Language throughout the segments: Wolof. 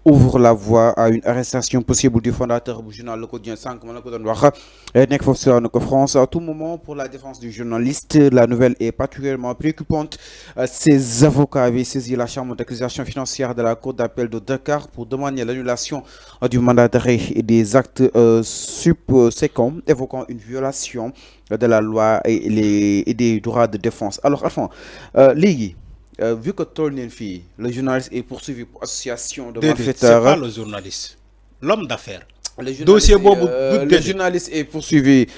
ouvre la voie à une arrestation possible du fondateur du journal Le Quotidien Sànq ma la ko doon wax nekk foofu si waanu ko France à tout moment pour la défense du journaliste. La nouvelle est particulièrement préoccupante. Ses avocats avaient saisi la chambre d'accusation financière de la Cour d'appel de Dakar pour demander l'annulation du mandat d'arrêt et des actes subséquents évoquant une violation de la loi et des droits de défense. Alors, enfin, léegi vu que toll neen fii le journaliste est poursuivi pour association de malfaiteurs. C'est pas le journaliste, l'homme d'affaires. Dossier le journaliste est poursuivi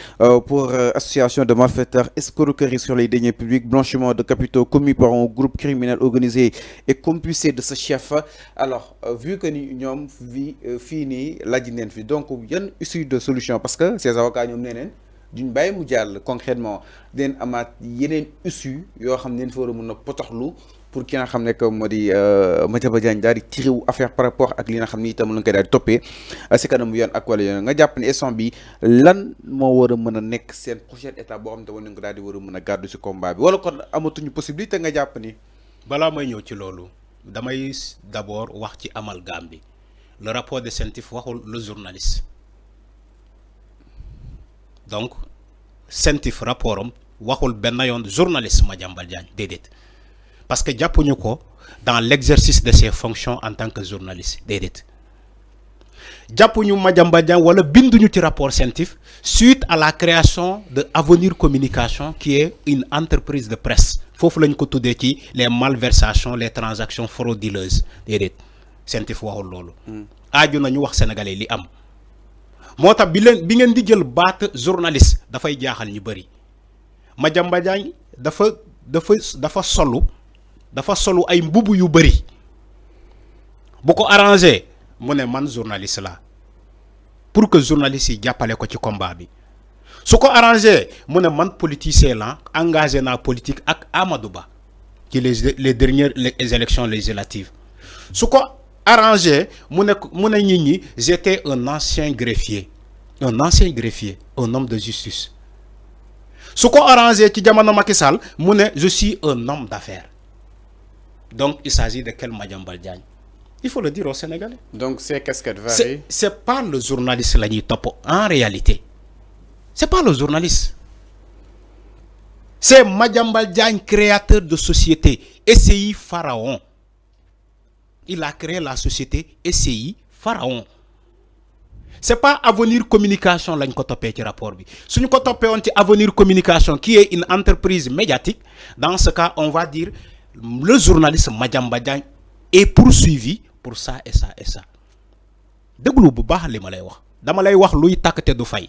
pour association de malfaiteurs, escroquerie sur les deniers publics, blanchiment de capitaux commis par un groupe criminel organisé et compulsé de ce chef. Alors, vu que nous fini la fi, donc il y a une issue de solution parce que ces avocats ñom nénen d'une bàyyi mu jàll concrètement den amaat yeneen issue yoo xam ne fa war a mën a potoxlu pour ki nga xam ne que moo di Madiambal Diagne daal di tiré wu affaire par rapport ak li nga xam ni itam la nga koy daal di toppee si kanamu yoon ak wala yoon nga jàpp ne instant bi lan moo war a mën a nekk seen prochaine étape boo xam ne war nañ ko daal di war a mën a gàddu si combat bi wala kon amatuñu possibilité nga jàpp ni. balaa may ñëw ci loolu damay d'abord wax ci amalgame bi le rapport de CENTIF waxul le journaliste. Donc, CENTIF rapport waxul ben yon journaliste Madiambal Diagne déedéet parce que jàppuñu ko dans l'exercice de ses fonctions en tant que journaliste déedéet jàppuñu Madiambal Diagne wala binduñu ci rapport CENTIF suite à la création de Avenir Communication qui est une entreprise de presse foofu lañ ko tuddee ci les malversations les transactions frauduleuses déedéet CENTIF waxul loolu aaju nañu wax sénégalais li am moo tax bi ngeen di jël baat journaliste dafay jaaxal ñu bëri Madiambal Diagne dafa solu ay mbubu yu bëri bu ko arrangé mu ne man journaliste la pour que journaliste yi jàppale ko ci combat bi su ko arrangé mu ne man politicien la engagé na politique ak Amadou Ba ci les dernières élections législatives su ko arrangé mu ne nit ñi j'étais un ancien greffier un homme de justice su ko arrangé ci jamono Macky Sall mu ne je suis un homme d'affaires donc il s'agit de quel Madiambal Diagne il faut le dire aux Sénégalais. Donc ces casquettes varient. C'est pas le journaliste la ñuy topp en réalité c'est pas le journaliste c'est Madiambal Diagne créateur de société SCI Pharaon. Il a créé la société SCI Pharaon. C'est pas Avenir Communication lañ ko topé ci rapport bi. Suñu ko topé won ci Avenir Communication qui est une entreprise médiatique, dans ce cas on va dire le journaliste Madiambal Diagne est poursuivi pour ça et ça et ça. Déglu bu baax li ma lay wax. Dama lay wax luy tak té du fay.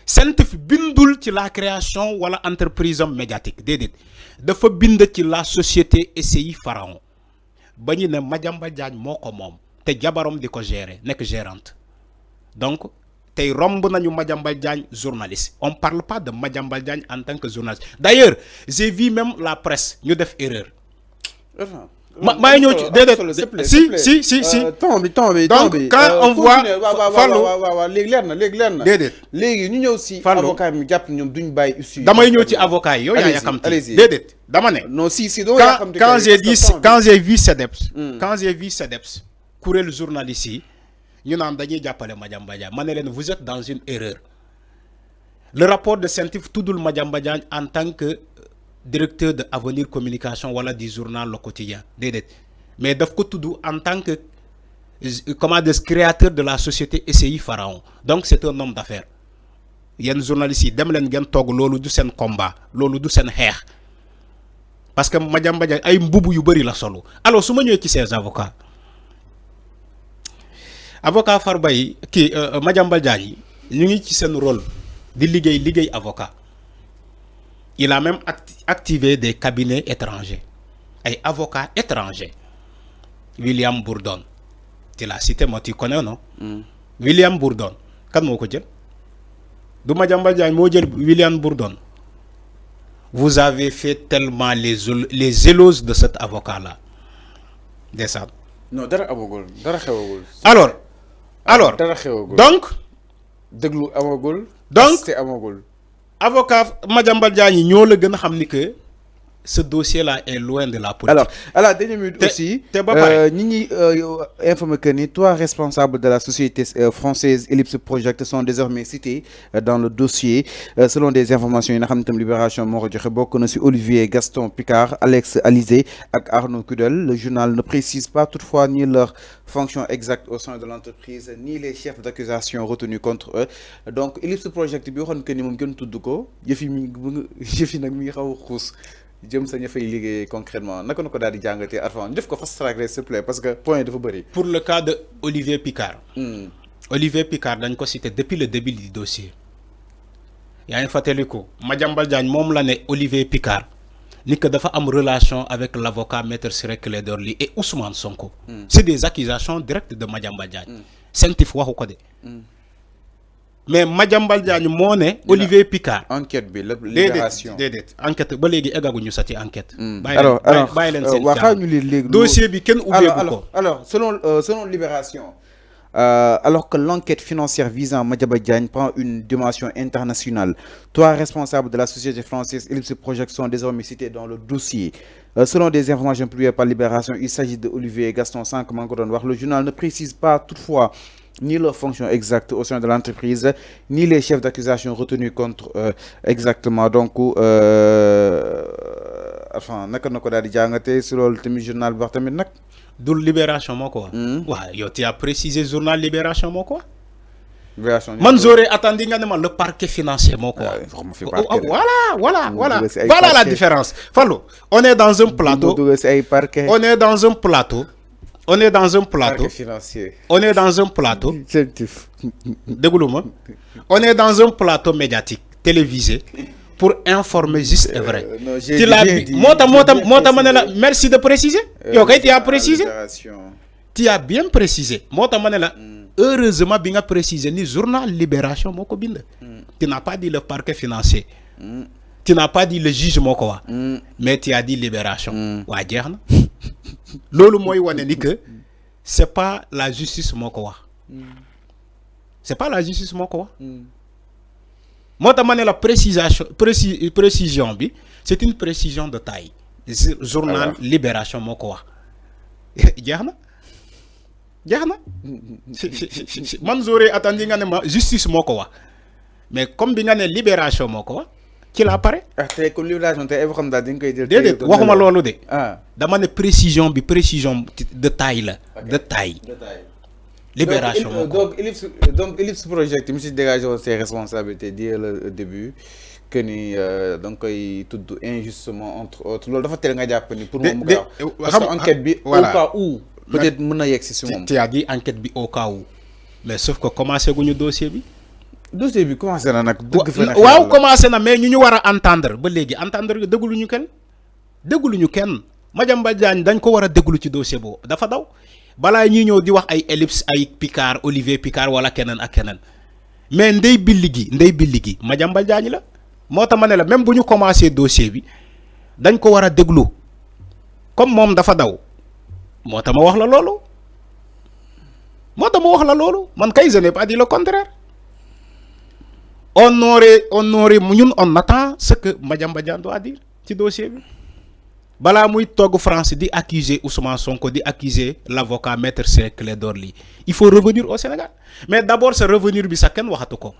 CENTIF bindul ci la création wala entreprise médiatique déedéet dafa bind ci la société SCI Pharaon ba ñu ne Madiambal Diagne moo ko moom te jabarom di ko gérer nekk gérante donc tey romb nañu Madiambal Diagne journaliste on parle pas de Madiambal Diagne en tant que journaliste d'ailleurs j'ai vu même la presse ñu def erreur. maa ngi ñëw ci déedéet si temps bi donc quand on voit waaw léegi leer na déedéet léegi ñu ñëw si avocat mi jàpp ñoom duñ bàyyi issue damay ñëw ci avocat yi yow yaa yàkkamti déedéet dama ne non si doo yàkkamti quand j'ai vu CDEPS kuréel journaliste yi ñu naan dañuy jàppale Madiambal Diagne ma ne leen vous êtes dans une erreur le rapport de CENTIF tuddul Madiambal Diagne en tant que directeur de Avenir Communication wala du journal Le Quotidien déedéet mais daf ko tudd en tant que créateur de la société SCI Pharaon donc c'est un homme d'affaires yenn journalistes yi dem leen ngeen toog loolu du seen combat loolu du seen xeex parce que Madiambal Diagne ay mbubu yu bëri la solo alors su ma ñëwee ci ses avocats avocat Farba yi kii Madiambal Diagne ñu ngi ci seen rôle di liggéey avocat il a même activé des cabinets étrangers ay avocats étrangers William Bourdon tu l'as cité moi tu connais non William Bourdon kan moo ko jël du Madiambal Diagne moo jël William Bourdon vous avez fait tellement les éloges de cet avocat là ndeysaan non dara amagul dara xewagul alors dara xewagul donc déglu amagul donc c'est amagul avocat Madiambal Diagne ñoo la gën a xam ni que ce dossier-là est loin de la politique. Alors, à la dernière minute aussi, Nini informe que ni trois responsables de la société française Ellipse Project sont désormais cités dans le dossier. Selon des informations, il y a Libération Olivier Gaston Picard, Alex Alizé et Arnaud Kudel. Le journal ne précise pas toutefois ni leur fonction exacte au sein de l'entreprise, ni les chefs d'accusation retenus contre eux. Donc, Ellipse Project, il y a que nous jëm sa ña fay liggéey concrètement naka na ko daal di jàngatee Arfan def ko fast track s'il te plaît parce que point dafa bëri. Pour le cas de Olivier Picard. Olivier Picard dañ ko cité depuis le début du dossier. yaa ngi fàttaliku Madiambal Diagne moom la ne Olivier Picard ni que dafa am relation avec l'avocat Maître Ciré Clédor Ly et Ousmane Sonko. C'est des accusations directes de Madiambal Diagne. Sentif waxu ko de. Mais Madiambal Diagne moo ne Olivier Picard. Enquête bi libération déedéet enquête ba léegi eggaguñu sa ci enquête. bàyyi leen seen dossier bi kenn ubbeeku ko. alors selon Libération alors que l'enquête financière visant Madiambal Diagne prend une dimension internationale, trois responsables de la société française Ellipse Project sont désormais cités dans le dossier. Selon des informations publiées par Libération, il s'agit de Olivier Gaston Sank maa ngi ko doon wax. Le journal ne précise pas toutefois ni leur fonction exacte au sein de l'entreprise, ni les chefs d'accusation retenus contre exactement. Donc, enfin, naka na ko daal di jàngatee si loolu tamit journal bi wax tamit nag. Du Libération moo ko wax. waaw yow tu as précisé journal Libération moo ko wax. Libération man j'aurais attendu nga ne ma le parquet financier moo ko wax. Voilà la différence. Fallou, on est dans un plateau. On est dans un plateau. Financier. On est dans un plateau. On est dans un plateau médiatique, télévisé, pour informer juste et vrai. Tu l'as dit. Merci de préciser. Tu as précisé. Tu as bien précisé. Heureusement, bien as précisé ni journal Libération moko bind. Tu n'as pas dit le parquet financier. Tu n'as pas dit le juge moko wa. Mais tu as dit Libération. Wa jeexna. Lolu moy wane ni que c'est pas la justice moko wa. C'est pas la justice moko wa. Mota mané la précision bi, c'est une précision de taille. Journal Libération moko wa. Jeexna. Man j'aurais attendu nga ne ma justice moko wa. Mais comme bi nga ne Libération moko wa, qui la pare. Tay ko Libération tay xam da ding koy jël. Déedéet waxuma lolu de. Dama ne précision de taille la. De taille. Libération moko. Donc Ellipse Project mi ci dégagé ses responsabilités dès le début que ni donc koy tudd injustement entre autres. Lolu dafa tel nga japp ni pour moom parce que enquête bi au cas où peut-être mën na yegg si moom. Tu as dit enquête bi au cas où. Mais sauf que commencé guñu dossier bi. Dossier bi commencé na nak dëgg fa. Waaw commencé na mais ñu wara entendre ba légui entendre dégluñu kenn. Madiambal Diagne dañ ko wara déglu ci dossier bo dafa daw. Bala ñi ñëw di wax ay Ellipse ay Picard Olivier Picard wala kenen ak kenen. Mais ndey billi gi Madiambal Diagne la. Mota mané la même buñu commencé dossier bi dañ ko wara déglu. Comme mom dafa daw. Mota ma wax la lolu. Man kay je n'ai pas dit le contraire. On attend ce que Madiambal Diagne doit dire ci dossier bi. Bala muy togg France di accuser Ousmane Sonko di accuser l'avocat Maître Ciré Clédor Ly. Il faut revenir au Sénégal. Mais d'abord ce revenir bi sa ken waxatu ko.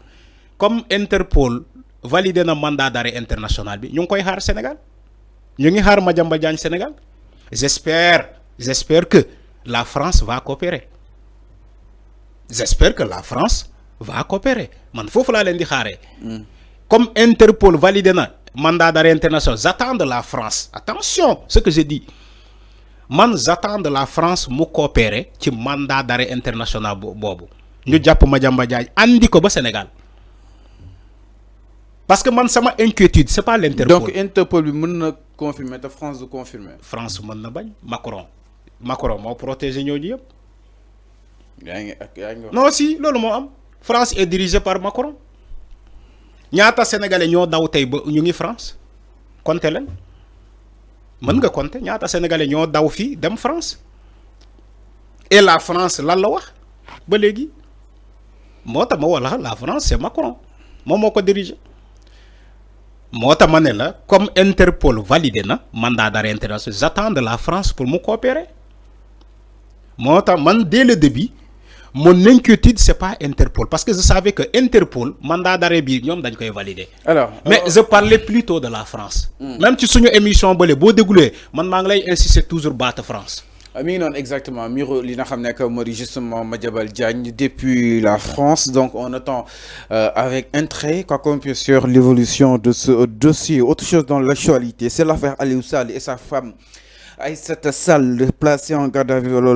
Comme Interpol validé na mandat d'arrêt international bi, ñu ngi koy xaar Sénégal. Ñu ngi xaar Madiambal Diagne Sénégal. J'espère que la France va coopérer. Man fofu la len di xaré. Comme Interpol validé na mandat d'arrêt international, j'attends de la France. Attention, ce que je dis. J'attends de la France mu coopérer ci mandat d'arrêt international bobu. Ñu japp Madiambal Diagne andi ko ba Sénégal. Parce que sama inquiétude, c'est pas l'Interpol. Donc Interpol bi mën na confirmer te France du confirmer. France mën na bañ. Macron moo protéger ñooñu yëpp. Non si loolu moo am. France est dirigée par Macron. ñaata sénégalais ñoo daw tey ba ñu ngi France compter leen mën nga compter ñaata sénégalais ñoo daw fii dem France et la France lan la wax ba léegi moo tax ma wala la France c'est Macron moom moo ko diriger Mota manela comme Interpol validé na mandat d'arrêt international, j'attends de la France pour me coopérer. Mota man dès le début mon inquiétude c'est pas Interpol parce que je savais que Interpol mandat d'arrêt bi ñom dañ koy valider. Alors mais je parlais plutôt de la France. Même ci suñu émission bolé bo dégoulé man ma ngi lay insister toujours batte France. Mi non exactement miro li nga xam ne que modi justement Madiambal Diagne depuis la France, donc on attend avec intérêt quoi qu'on puisse sur l'évolution de ce dossier. Autre chose dans l'actualité, c'est l'affaire Aliou Sall et sa femme Aïssata Sall placée en garde à vue.